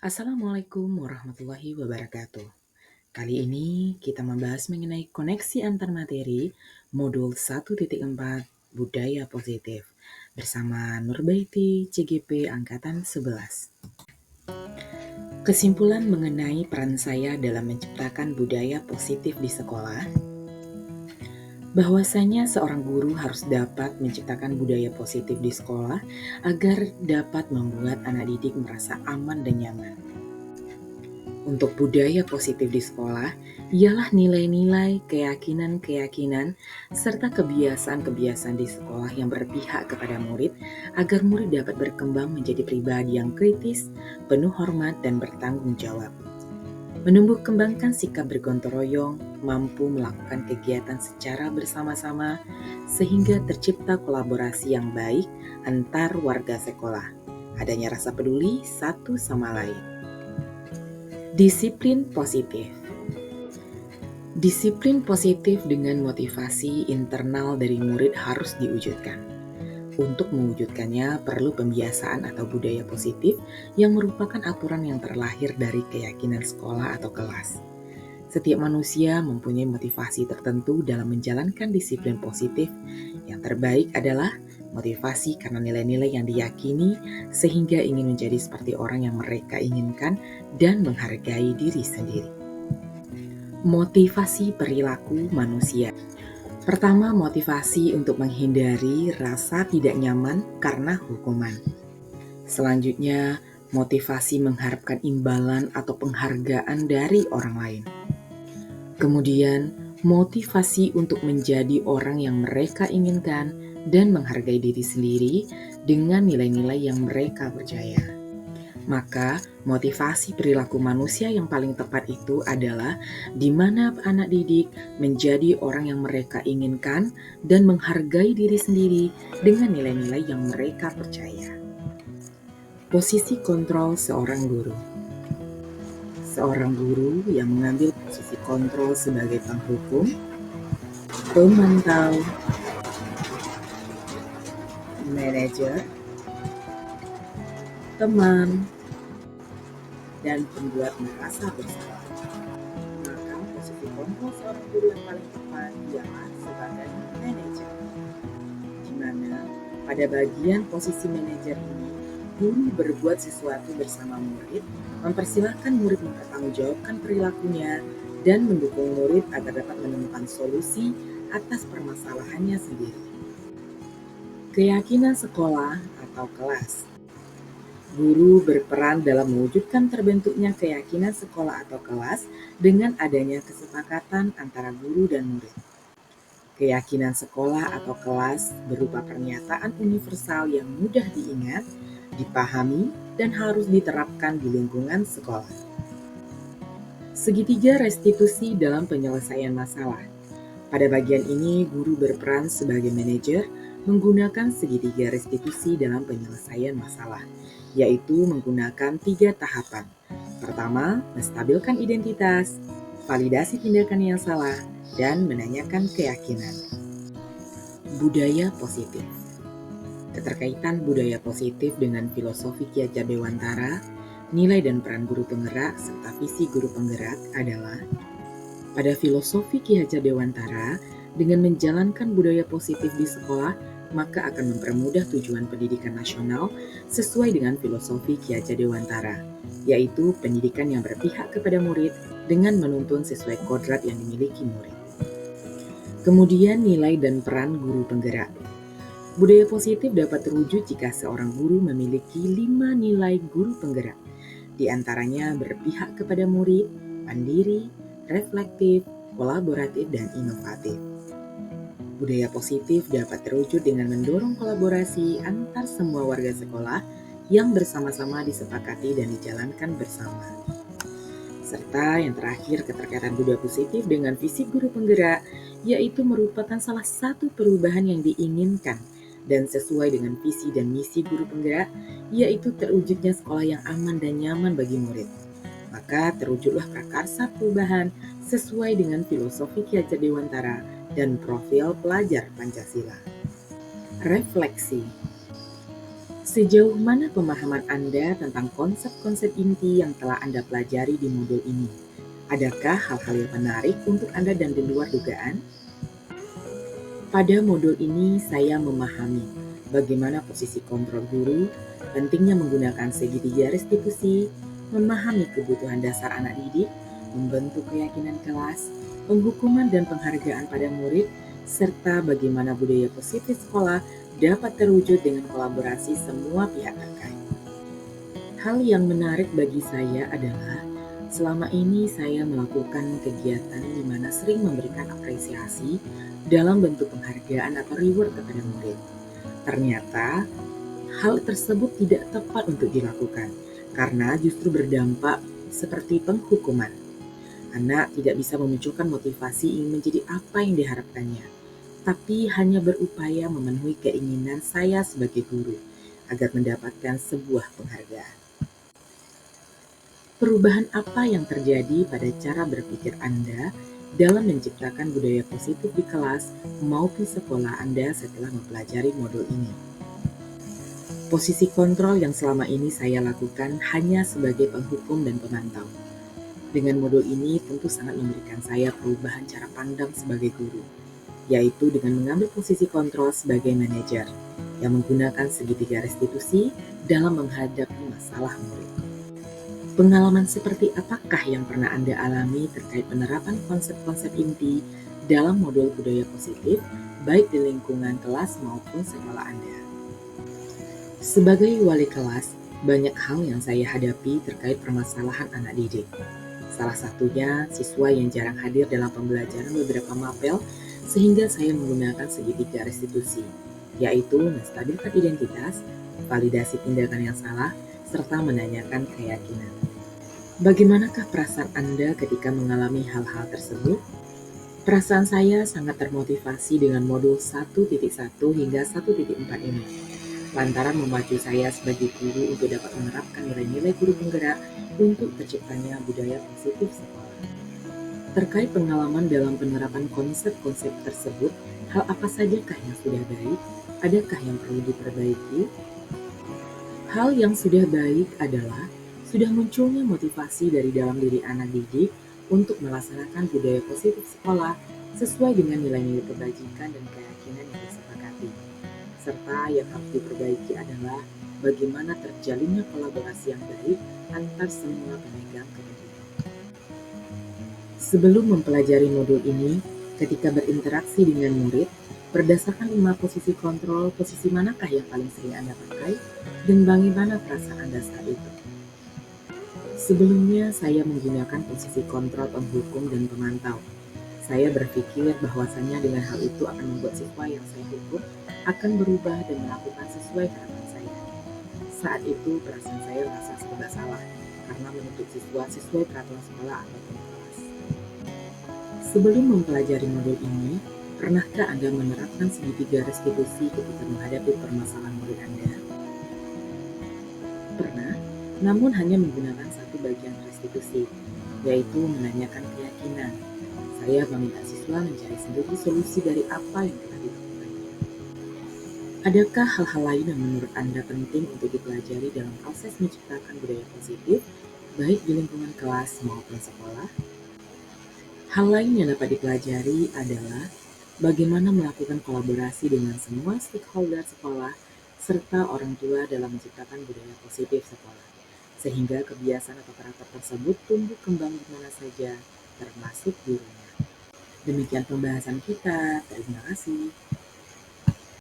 Assalamualaikum warahmatullahi wabarakatuh. Kali ini kita membahas mengenai koneksi antar materi modul 1.4 Budaya Positif bersama Nurbaiti CGP Angkatan 11. Kesimpulan mengenai peran saya dalam menciptakan budaya positif di sekolah, bahwasanya seorang guru harus dapat menciptakan budaya positif di sekolah agar dapat membuat anak didik merasa aman dan nyaman. Untuk budaya positif di sekolah, ialah nilai-nilai, keyakinan-keyakinan, serta kebiasaan-kebiasaan di sekolah yang berpihak kepada murid agar murid dapat berkembang menjadi pribadi yang kritis, penuh hormat, dan bertanggung jawab. Menumbuh kembangkan sikap bergotong royong, mampu melakukan kegiatan secara bersama-sama, sehingga tercipta kolaborasi yang baik antar warga sekolah. Adanya rasa peduli satu sama lain. Disiplin positif. Disiplin positif dengan motivasi internal dari murid harus diwujudkan. Untuk mewujudkannya perlu pembiasaan atau budaya positif yang merupakan aturan yang terlahir dari keyakinan sekolah atau kelas. Setiap manusia mempunyai motivasi tertentu dalam menjalankan disiplin positif. Yang terbaik adalah motivasi karena nilai-nilai yang diyakini sehingga ingin menjadi seperti orang yang mereka inginkan dan menghargai diri sendiri. Motivasi perilaku manusia. Pertama, motivasi untuk menghindari rasa tidak nyaman karena hukuman. Selanjutnya, motivasi mengharapkan imbalan atau penghargaan dari orang lain. Kemudian, motivasi untuk menjadi orang yang mereka inginkan dan menghargai diri sendiri dengan nilai-nilai yang mereka percaya. Maka, motivasi perilaku manusia yang paling tepat itu adalah di mana anak didik menjadi orang yang mereka inginkan dan menghargai diri sendiri dengan nilai-nilai yang mereka percaya. Posisi kontrol seorang guru. Seorang guru yang mengambil posisi kontrol sebagai penghukum, pemantau, manajer, teman, dan pembuat merasa bersalah. Maka posisi kontrol seorang guru yang paling tepat ialah sebagai manajer. Di mana pada bagian posisi manajer ini, guru berbuat sesuatu bersama murid, mempersilahkan murid mempertanggungjawabkan perilakunya, dan mendukung murid agar dapat menemukan solusi atas permasalahannya sendiri. Keyakinan sekolah atau kelas. Guru berperan dalam mewujudkan terbentuknya keyakinan sekolah atau kelas dengan adanya kesepakatan antara guru dan murid. Keyakinan sekolah atau kelas berupa pernyataan universal yang mudah diingat, dipahami, dan harus diterapkan di lingkungan sekolah. Segitiga restitusi dalam penyelesaian masalah. Pada bagian ini, guru berperan sebagai manajer menggunakan segitiga restitusi dalam penyelesaian masalah, yaitu menggunakan 3 tahapan. Pertama, menstabilkan identitas, validasi tindakan yang salah, dan menanyakan keyakinan. Budaya positif. Keterkaitan budaya positif dengan filosofi Ki Hajar Dewantara, nilai dan peran guru penggerak, serta visi guru penggerak adalah pada filosofi Ki Hajar Dewantara, dengan menjalankan budaya positif di sekolah, maka akan mempermudah tujuan pendidikan nasional sesuai dengan filosofi Ki Hajar Dewantara, yaitu pendidikan yang berpihak kepada murid dengan menuntun sesuai kodrat yang dimiliki murid. Kemudian nilai dan peran guru penggerak. Budaya positif dapat terwujud jika seorang guru memiliki 5 nilai guru penggerak. Di antaranya berpihak kepada murid, mandiri, reflektif, kolaboratif, dan inovatif. Budaya positif dapat terwujud dengan mendorong kolaborasi antar semua warga sekolah yang bersama-sama disepakati dan dijalankan bersama. Serta yang terakhir, keterkaitan budaya positif dengan visi guru penggerak, yaitu merupakan salah satu perubahan yang diinginkan dan sesuai dengan visi dan misi guru penggerak, yaitu terwujudnya sekolah yang aman dan nyaman bagi murid. Maka terwujudlah prakarsa perubahan sesuai dengan filosofi Ki Hajar Dewantara dan profil pelajar Pancasila. Refleksi. Sejauh mana pemahaman Anda tentang konsep-konsep inti yang telah Anda pelajari di modul ini? Adakah hal-hal yang menarik untuk Anda dan di luar dugaan? Pada modul ini, saya memahami bagaimana posisi kontrol guru, pentingnya menggunakan segitiga restitusi, memahami kebutuhan dasar anak didik, membentuk keyakinan kelas, penghukuman dan penghargaan pada murid, serta bagaimana budaya positif sekolah dapat terwujud dengan kolaborasi semua pihak terkait. Hal yang menarik bagi saya adalah selama ini saya melakukan kegiatan di mana sering memberikan apresiasi dalam bentuk penghargaan atau reward kepada murid. Ternyata hal tersebut tidak tepat untuk dilakukan karena justru berdampak seperti penghukuman. Anak tidak bisa memunculkan motivasi ingin menjadi apa yang diharapkannya, tapi hanya berupaya memenuhi keinginan saya sebagai guru agar mendapatkan sebuah penghargaan. Perubahan apa yang terjadi pada cara berpikir Anda dalam menciptakan budaya positif di kelas maupun sekolah Anda setelah mempelajari modul ini? Posisi kontrol yang selama ini saya lakukan hanya sebagai penghukum dan pemantau. Dengan modul ini tentu sangat memberikan saya perubahan cara pandang sebagai guru, yaitu dengan mengambil posisi kontrol sebagai manajer yang menggunakan segitiga restitusi dalam menghadapi masalah murid. Pengalaman seperti apakah yang pernah Anda alami terkait penerapan konsep-konsep inti dalam modul budaya positif, baik di lingkungan kelas maupun sekolah Anda? Sebagai wali kelas, banyak hal yang saya hadapi terkait permasalahan anak didik. Salah satunya siswa yang jarang hadir dalam pembelajaran beberapa mapel sehingga saya menggunakan segitiga restitusi, yaitu menstabilkan identitas, validasi tindakan yang salah, serta menanyakan keyakinan. Bagaimanakah perasaan Anda ketika mengalami hal-hal tersebut? Perasaan saya sangat termotivasi dengan modul 1.1 hingga 1.4 ini, lantaran memacu saya sebagai guru untuk dapat menerapkan nilai-nilai guru penggerak untuk terciptanya budaya positif sekolah. Terkait pengalaman dalam penerapan konsep-konsep tersebut, hal apa sajakah yang sudah baik? Adakah yang perlu diperbaiki? Hal yang sudah baik adalah sudah munculnya motivasi dari dalam diri anak didik untuk melaksanakan budaya positif sekolah sesuai dengan nilai-nilai kebajikan dan keyakinan yang disepakati. Serta yang harus diperbaiki adalah bagaimana terjalinnya kolaborasi yang baik antar semua pemegang kepentingan. Sebelum mempelajari modul ini, ketika berinteraksi dengan murid, berdasarkan 5 posisi kontrol, posisi manakah yang paling sering Anda pakai dan bagaimana perasaan Anda saat itu? Sebelumnya, saya menggunakan posisi kontrol penghukum dan pemantau. Saya berpikir bahwasannya dengan hal itu akan membuat siswa yang saya hukum akan berubah dan melakukan sesuai harapan saya. Saat itu, perasaan saya merasa serba salah karena menuntut siswa sesuai peraturan sekolah ataupun kelas. Sebelum mempelajari modul ini, pernahkah Anda menerapkan segitiga restitusi ketika menghadapi permasalahan murid Anda? Pernah, namun hanya menggunakan satu bagian restitusi, yaitu menanyakan keyakinan. Saya meminta siswa mencari sendiri solusi dari apa yang telah dilakukannya. Adakah hal-hal lain yang menurut Anda penting untuk dipelajari dalam proses menciptakan budaya positif, baik di lingkungan kelas maupun sekolah? Hal lain yang dapat dipelajari adalah bagaimana melakukan kolaborasi dengan semua stakeholder sekolah serta orang tua dalam menciptakan budaya positif sekolah, sehingga kebiasaan atau karakter tersebut tumbuh kembang di mana saja, termasuk di rumah. Demikian pembahasan kita, terima kasih.